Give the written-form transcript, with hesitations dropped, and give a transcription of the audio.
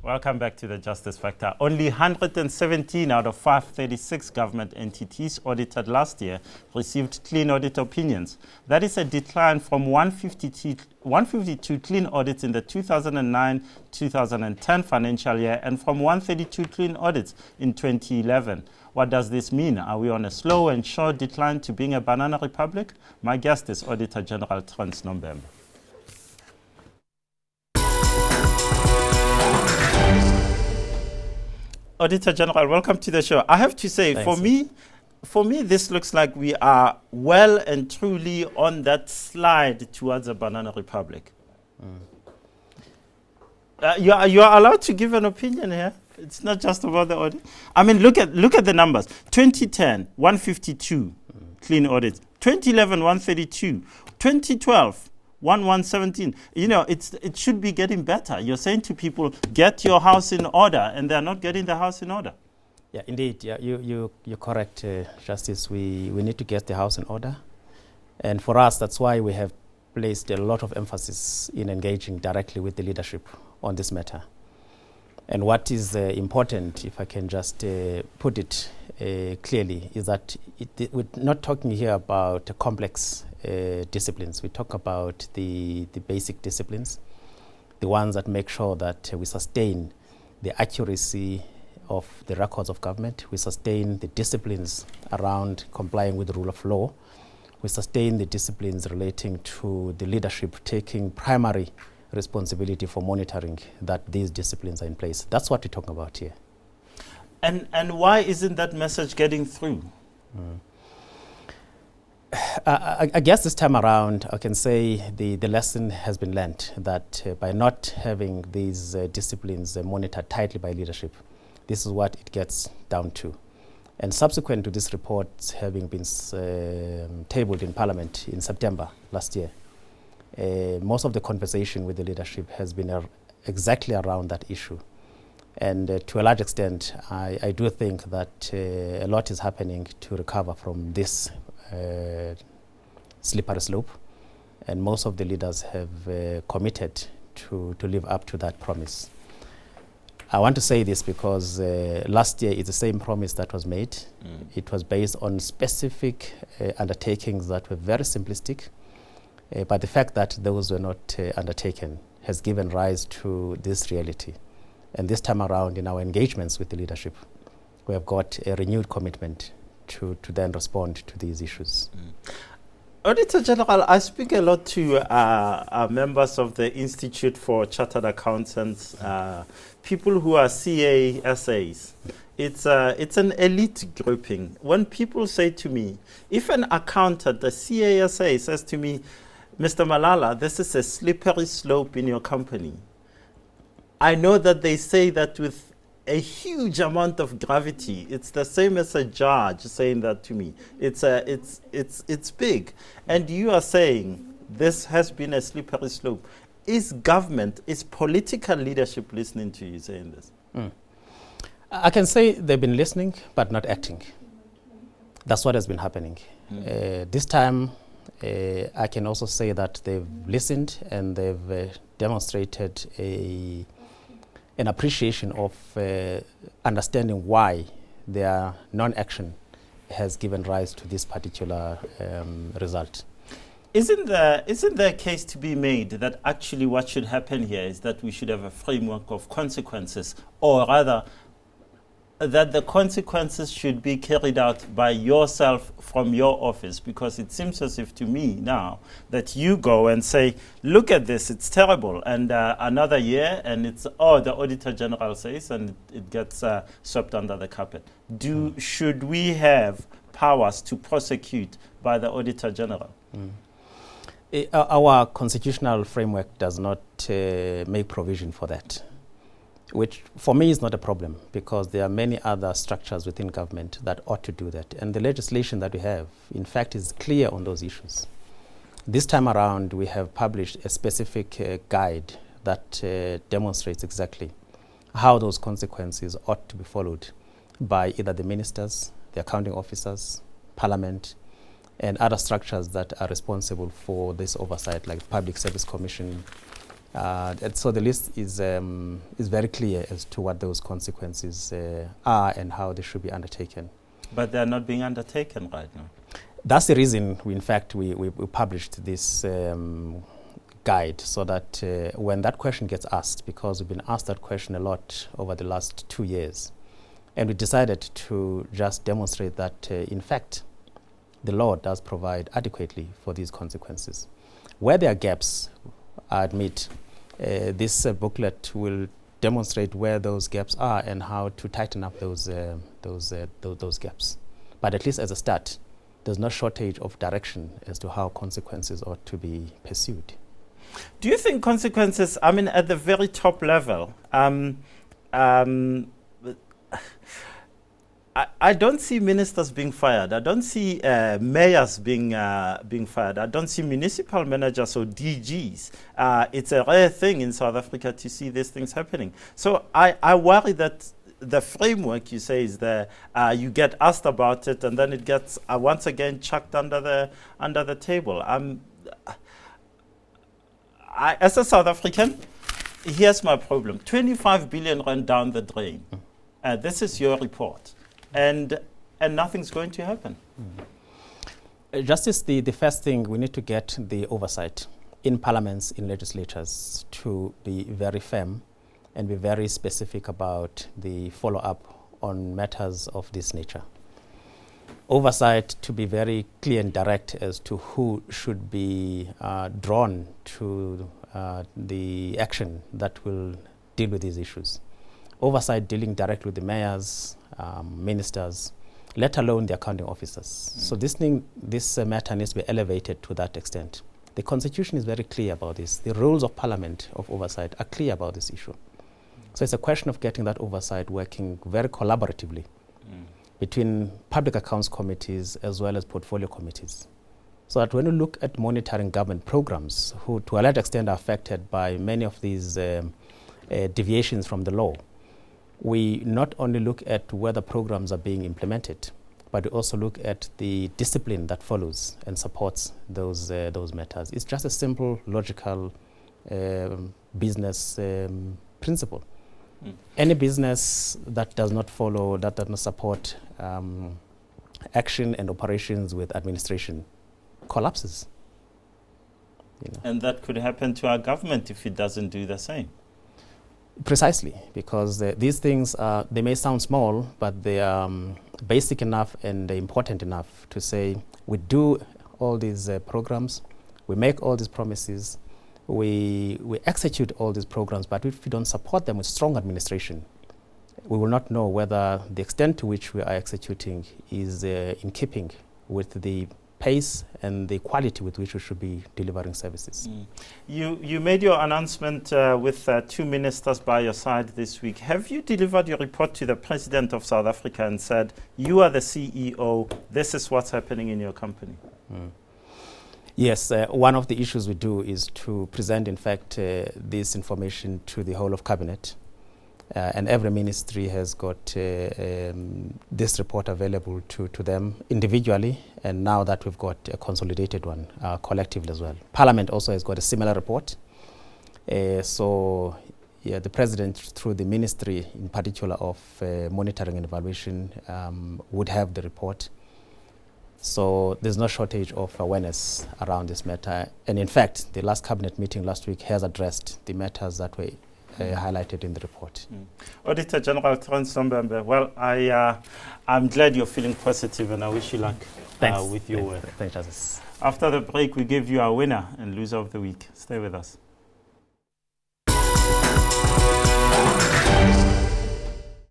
Welcome back to the Justice Factor. Only 117 out of 536 government entities audited last year received clean audit opinions. That is a decline from 152 clean audits in the 2009-2010 financial year and from 132 clean audits in 2011. What does this mean? Are we on a slow and sure decline to being a banana republic? My guest is Auditor General Terence Nombembe. Auditor General, welcome to the show. I have to say, Thanks. for me, this looks like we are well and truly on that slide towards a banana republic. You are allowed to give an opinion here. It's not just about the audit. I mean, look at the numbers. 2010, 152 clean audits. 2011, 132. 2012. 117. You know, it should be getting better. You're saying to people, get your house in order, and they're not getting the house in order. Yeah, indeed. Yeah, you're correct, Justice. We need to get the house in order. And for us, that's why we have placed a lot of emphasis in engaging directly with the leadership on this matter. And what is important, if I can just put it clearly, is that we're not talking here about complex disciplines. We talk about the basic disciplines, the ones that make sure that we sustain the accuracy of the records of government, we sustain the disciplines around complying with the rule of law, we sustain the disciplines relating to the leadership taking primary responsibility for monitoring that these disciplines are in place. That's what we're talking about here. And why isn't that message getting through? I guess this time around, I can say the lesson has been learned that by not having these disciplines monitored tightly by leadership, this is what it gets down to. And subsequent to this report having been tabled in Parliament in September last year, most of the conversation with the leadership has been exactly around that issue. And to a large extent, I do think that a lot is happening to recover from this slippery slope, and most of the leaders have committed to live up to that promise. I want to say this because last year is the same promise that was made. It was based on specific undertakings that were very simplistic, but the fact that those were not undertaken has given rise to this reality. And this time around, in our engagements with the leadership, we have got a renewed commitment to then respond to these issues. Auditor General, I speak a lot to members of the Institute for Chartered Accountants, people who are CASAs. It's an elite grouping. When people say to me, if an accountant, a CASA, says to me, Mr. Malala, this is a slippery slope in your company, I know that they say that with a huge amount of gravity. It's the same as a judge saying that to me. It's big. And you are saying this has been a slippery slope. Is government, is political leadership listening to you saying this? I can say they've been listening, but not acting. That's what has been happening. This time, I can also say that they've listened and they've demonstrated an appreciation of understanding why their non-action has given rise to this particular result. Isn't there a case to be made that actually what should happen here is that we should have a framework of consequences, or rather that the consequences should be carried out by yourself from your office? Because it seems as if to me now that you go and say, look at this, it's terrible, and another year, and it's, oh, the Auditor General says, and it gets swept under the carpet. Should we have powers to prosecute by the Auditor General? Our constitutional framework does not make provision for that, which for me is not a problem, because there are many other structures within government that ought to do that. And the legislation that we have, in fact, is clear on those issues. This time around, we have published a specific guide that demonstrates exactly how those consequences ought to be followed by either the ministers, the accounting officers, Parliament, and other structures that are responsible for this oversight, like Public Service Commission, And so the list is very clear as to what those consequences are and how they should be undertaken. But they're not being undertaken right now. That's the reason, in fact, we published this guide, so that when that question gets asked, because we've been asked that question a lot over the last 2 years, and we decided to just demonstrate that, in fact, the law does provide adequately for these consequences. Where there are gaps, I admit, this booklet will demonstrate where those gaps are and how to tighten up those gaps. But at least as a start, there's no shortage of direction as to how consequences ought to be pursued. Do you think consequences, I mean, at the very top level, I don't see ministers being fired. I don't see mayors being fired. I don't see municipal managers or DGs. It's a rare thing in South Africa to see these things happening. So I worry that the framework, you say, is there. You get asked about it, and then it gets once again chucked under the table. As a South African, here's my problem: 25 billion rand down the drain. This is your report. And nothing's going to happen. Justice, the first thing, we need to get the oversight in parliaments, in legislatures, to be very firm and be very specific about the follow-up on matters of this nature. Oversight to be very clear and direct as to who should be drawn to the action that will deal with these issues. Oversight dealing directly with the mayors, ministers, let alone the accounting officers. So this matter needs to be elevated to that extent. The Constitution is very clear about this. The rules of Parliament of oversight are clear about this issue. So it's a question of getting that oversight working very collaboratively between public accounts committees as well as portfolio committees. So that when you look at monitoring government programs, who to a large extent are affected by many of these deviations from the law, we not only look at whether programs are being implemented, but we also look at the discipline that follows and supports those matters. It's just a simple, logical business principle. Any business that does not follow, that does not support action and operations with administration collapses. You know. And that could happen to our government if it doesn't do the same. Precisely, because these things, they may sound small, but they are basic enough and important enough to say, we do all these programs, we make all these promises, we execute all these programs, but if we don't support them with strong administration, we will not know whether the extent to which we are executing is in keeping with the pace and the quality with which we should be delivering services. You made your announcement with 2 ministers by your side this week. Have you delivered your report to the President of South Africa and said, you are the CEO, this is what's happening in your company? Yes, one of the issues we do is to present, in fact, this information to the whole of Cabinet. And every ministry has got this report available to them individually, and now that we've got a consolidated one collectively as well. Parliament also has got a similar report. So yeah, the President, through the Ministry in particular of Monitoring and Evaluation, would have the report. So there's no shortage of awareness around this matter. And in fact, the last Cabinet meeting last week has addressed the matters that were highlighted in the report. Auditor General Terence Nombembe, well, I'm glad you're feeling positive, and I wish you luck with your work. Thanks, Justice. After the break, we give you our winner and loser of the week. Stay with us.